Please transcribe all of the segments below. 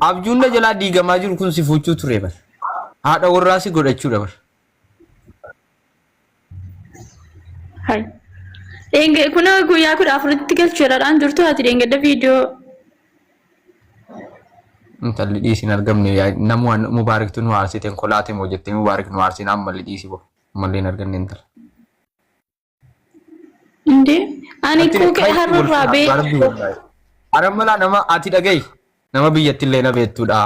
abjuun jalaa diigamaa jiru kun si fuuchuu ture bar haadha warraa si godhachuu dabar hay enge kuna guyyaa kudha afuritti galchuudhaan jirtu ati dengedda viidiyoo intalli dhiisin argamne namu mubaaraktu nu aarsiteen kolaate moo jettee mubaarak nu aarsin ammalli dhiisi bo malleen arganne intala inde ani ko harra be aramala nama ati dhagay nama biyyatti illee na beettudha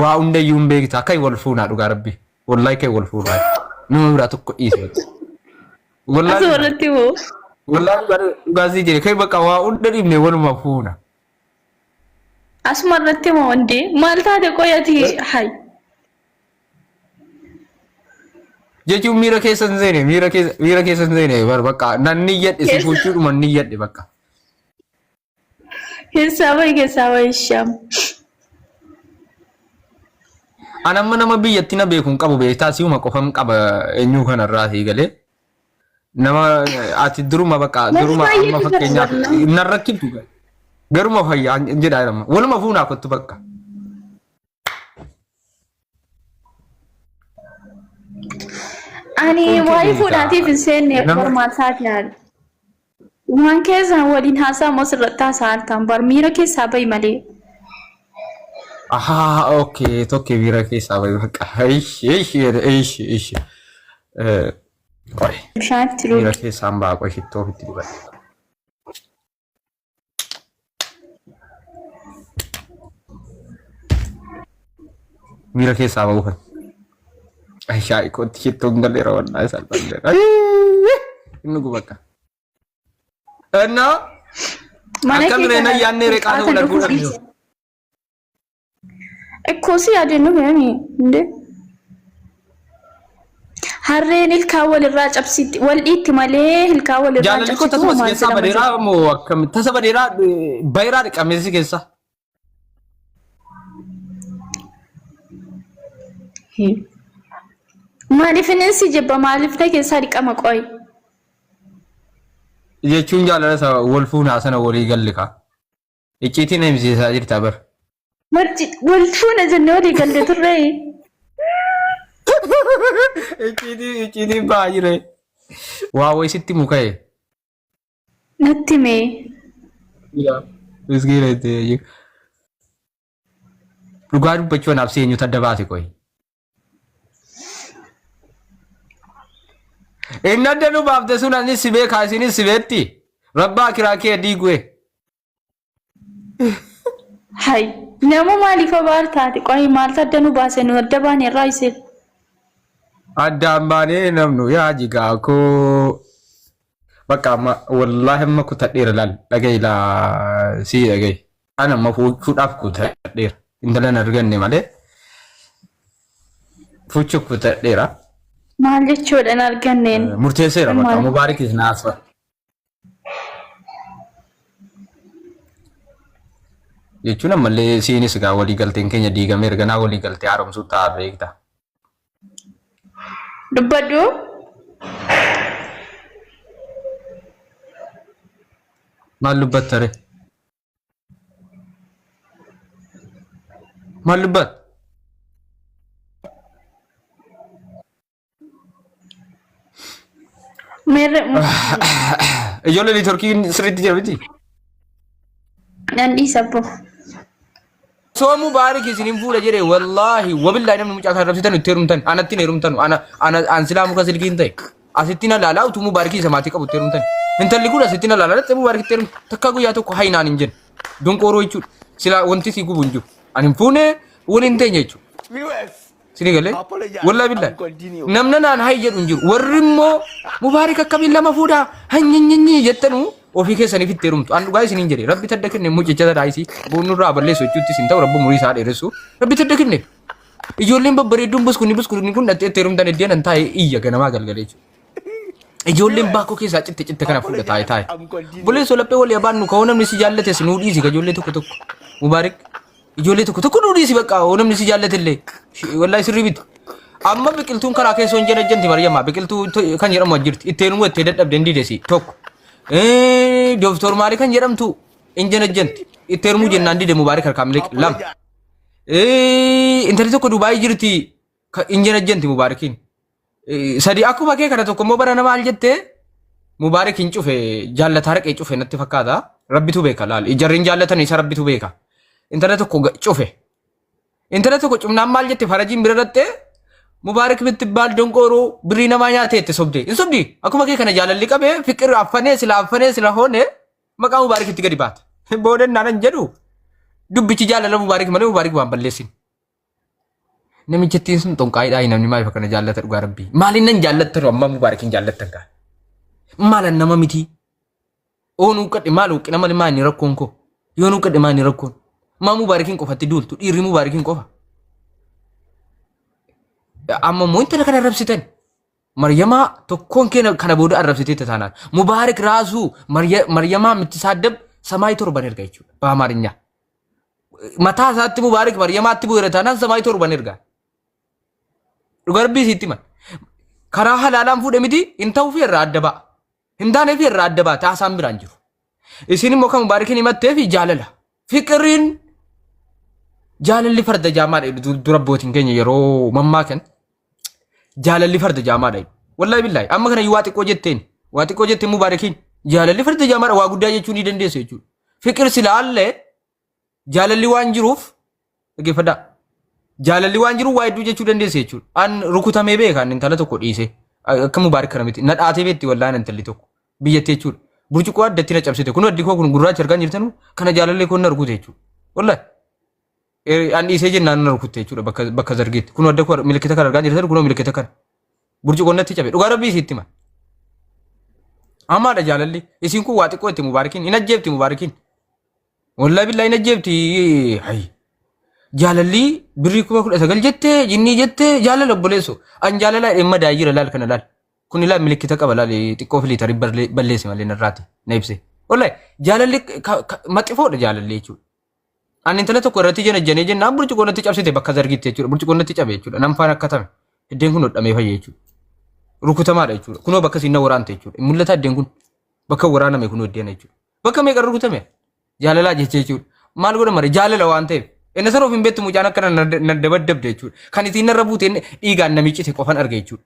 waa hunda yuun beekta kai wal fuuna dhugaa rabbi wallahi kai wal fuuna nama bira tokko dhiisi wallahi asirratti moo wallahi dhugaasii jire kai bakka waa hunda dhibne waluma fuuna asmarratti moo inde maal taate qoyati hay jechuun miira keessan seene miira keessan seene bar bakka nan niyyadhe si fuuchuudhuma niyyadhe bakka keessaa way sham anamma nama biyyatti na beekun qabu beektaa si'uma qofam qaba eenyu kanarraa si galee nama ati duruma bakka duruma amma fakkeenyaaf narrakkibtu garuma fayyaa jedhaa jedhama waluma fuunaa kottu bakka ani waa'ee fuudhaatiif hin seenne formaat taatiyaan waan keessan waliin haasaa mosirratti haasa'an bar miira keessaa bahi malee aha okay tokko miira keessaa bahi bakka ishi bishaanitti miira keessaan baha qoy shittoo ofitti dibadhe miira keessaa bahu Aisyah ikut hitung kali rawan asal bandar. Ini gue bakal. No. Akan rena yanne rekan ular ular itu. Ekosi ada nu ni, inde. Harren ilkawal irrajab sit wal itmale ilkawal irrajab. Jalan ikut tasbih kesa badera mo kam tasbih badera bayra kamesi kesa. Maaliif insi jibba maaliif take sadiqa maqoy jechuun jaalala wal fuuna sana walii gallika icciitiin himsiisaa jirta bar wal fuuna jennee walii galle turre icciitiin baay'ire waa wayisitti muka'e natti mee miskiinatti dhugaa dubbachuun absii eenyutu adda baase qoy inna danu baafte sun ani sibe kaasini sibetti rabba kiraakee diigwe hay nama maaliif abaartaati qoy maalta danu baase nu adda baane raayise addaan baanee namnu yaa jigaa ko bakka amma wallahi amma kutadheera laal dhagayla si dhagay ana amma fuudhaaf kutadheera indalan arganne malee fuuchuu kutadheera maal jechuudhaan arganneen murteesseera bakka mubaarak isnaasfa jechuun ammallee siinis gaa walii galteen keenya diigamee erganaa walii galtee haaromsuu ta'a beekta dubbadhu maal dubbattare maal dubbat mere ijoollee liitorkiin sirriitti jira miti nandi sabbo soo mubaarak isinin fuudha jedhe wallaahi wabillahi namni mucaa kan rabsitan itti herumtan anatti hin herumtan an silaa muka silkiin ta'e asitti na laalaa utuu mubaarakii isa maatii qabu itti herumtan intalli kun asitti na laalaa dhatte mubaarak itti herumtan takka guyyaa tokko haynaan hin jennu donqooroo jechuudha silaa wanti si gubu hin jiru ani hin fuune waliin ta'e jechuudha sini galee wallahi billahi namna naan hay jedhu hin jiru warri immoo mubaarak akkamiin lama fuudha hanyinyi jettanu ofii keessaniif itti herumtu an dhugaa isiniin jedhe rabbi tadda kenne mucicha daayisi boonurraa balleessu jechuutti isin ta'u rabbi murii isaa dheeressu rabbi tadda kenne ijoolleen babbareedduun buskunni kun dhattee itti herumtan iddeen an taa'e iyya ganamaa galgalee jechuudha ijoolleen baakoo keessaa citte kana fuudha taa'e buleessoo laphee wal yaabaan nu ka'oo namni si jaallate si nuu dhiisi ijoollee tokko mubaarak ijoollee tokko nuu dhiisi bakka namni si jaallate illee wallahi sirrii biti amma biqiltuun karaa keessoo hin jenajjanti mariyammaa biqiltuu kan jedhamu jirti itteenuu ittee dadhabde hin diidesi tokko Doktor Maali kan jedhamtu injenajjant itteermuu jennaan dide mubaarik harkaan miliq lam intalli tokko Dubaay jirti injenajjanti mubaarikiin sadi akkuma kee kana tokko immoo bara nama al jettee mubaarik hin cufe jaallata harqee cufe natti fakkaata rabbitu beeka laal ijarriin jaallatan isa rabbitu beeka intala tokko cufe intala tokko cumnaan maal jette farajiin bira dhatte mubaarik mittibaal donqooroo birrii namaa nyaatee itti sobde in sobdi akkuma kee kana jaalalli qabee fiqir affanee sila hoone maqaa mubaarik itti gadi baata booden naanan jedhu dubbichi jaalala mubaarik malee mubaarik waan balleessin namichittiin sun tonqaayiidhaa namni maaliif akkana jaallata dhugaa rabbii maaliin nan jaallatta amma mubaarikin jaallattan kaa maalan nama miti oonuu qadhi maal uqqina malee maa inni rakkoon koo yoonuu qadhi maa inni rakkoon maa mubaarikin qofatti duultu dhiirri mubaarikin qofa amma immoo intala kana arrabsitan maryamaa tokkoon keenya kana booda arrabsitee taanaan mubaarik raasuu maryamaa mittisaaddab ሰማይ ቶርባን erga jechuudha በአማርኛ mataa isaatti mubaarik maryamaatti bu'eera taanaan ሰማይ ቶርባን erga dhugarbii sitti man karaa halaalaan fuudhe miti hin ta'uu fi irraa adda ba'a hin taane fi irraa adda ba'a taasaan biraan jiru isin immoo kan mubaarikin himattee fi jaalala fiqiriin jaalalli farda jaamaadha dura abbootiin keenya yeroo mammaa kan jaalalli farda jaamaadha wallahi billahi amma kana waa xiqqoo jetteen mubaarikin jaalalli farda jaamaadha waa guddaa jechuu ni dandeessu jechuudha fiqir silaallee jaalalli waan jiruuf dhaggeeffadhaa jaalalli waan jiruuf waa hedduu jechuu dandeessu jechuudha an rukutamee beekaan intala tokko dhiise akka mubaarik kana miti na dhaatee beetti wallaan intalli tokko biyyatti jechuudha burcuqoo addatti na cabsite kun addii koo kun gurraacha argaa jirtanu kana jaalallee kun na rukute jechuudha wallahi an dhiisee jennaan na rukute jechuudha bakka zargeetti kun adda koo milikkita kana argaa jirtanu kunoo milikkita kana burcuqoo natti cabe dhugaa rabbii isiitti man amaadha jaalalli isin kun waa xiqqoo itti mubaarikin hin ajjeebti mubaarikin wallahi billahi hin ajjeebti hay jaalalli birrii 19 jettee jinnii jettee jaalala obboleessu an jaalala dhimma daayira laal kana laal kun ilaal milikkita qaba laal xiqqoo filiitari balleessi malee narraati na ibse wallahi jaalalli maxxifoodha jaalalli jechuudha an intala tokko irratti jenajjanee jennaan burcuqoo natti cabsite bakka zargitti jechuudha burcuqoo natti cabe jechuudha nan faan akkatame iddeen kun hodhamee fayye jechuudha rukutamaadha jechuudha kunoo bakka sinna waraante jechuudha mul'ata iddeen kun bakka waraaname kunoo iddeen jechuudha bakka meeqa rukutame jaalalaa jechee jechuudha maal godha mare jaalala waan ta'eef inni sanoof hin beektu mucaan akkana na dabaddabde jechuudha kan ittiin narra buuteen dhiigaan namichite qofan arge jechuudha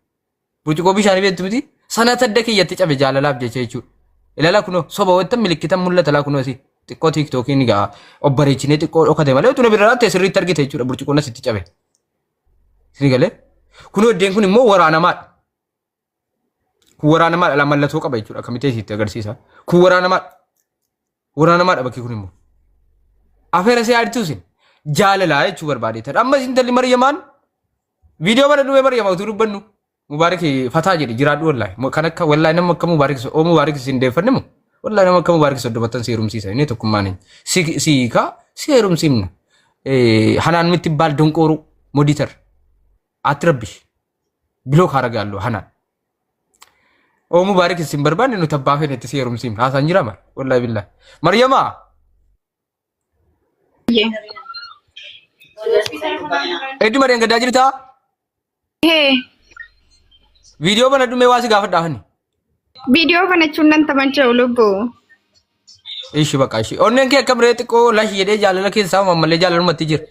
burcuqoo bishaanii beektu miti sana tadda kiyyatti cabe jaalalaaf jechee jechuudha ilaalaa kunoo soba wanta milikitan mul'ata laa kunoo si xiqqoo tiiktookiin gaa obbareechinee xiqqoo dhokate malee tuna biraatti sirriitti argite jechuudha burcuqoo nasitti cabe sini galee kunoo iddeen kun immoo waraanamaadha waraanamaadha la mallattoo qaba jechuudha akkamitee sitti agarsiisa kun waraanamaadha bakki kun immoo afeera see aadituus jaalalaa jechuu barbaadeetadha amma intalli maryamaan viidiyoo mana dhumee maryamaa utuu dubbannu mubaarik fataa jedhe jiraadhu wallahi kan akka wallahi nama akka mubaarik sin deeffanne moo wallahi nama akka mubaarik soddomatan seerumsiisa inni tokkummaan siika seerumsiimna hanaan mitti baal donqooru moditar ati rabbish bilook haragaallu hanaan oo mubaarik sin barbaanne nu tabbaafee netti seerumsiimna haasaan jira mal wallahi billahi maryamaa Eddi Mariam gadaa jirtaa? Viidiyoo kana dhumee waa si gaafadhaafani. Viidiyoo kana jechuun nan taphachaa lubbu. Ishi baqa ishi. Onneen kee akkam reetti qoo lashi jedhee jaalala keessaa mammallee jaalalumatti jira.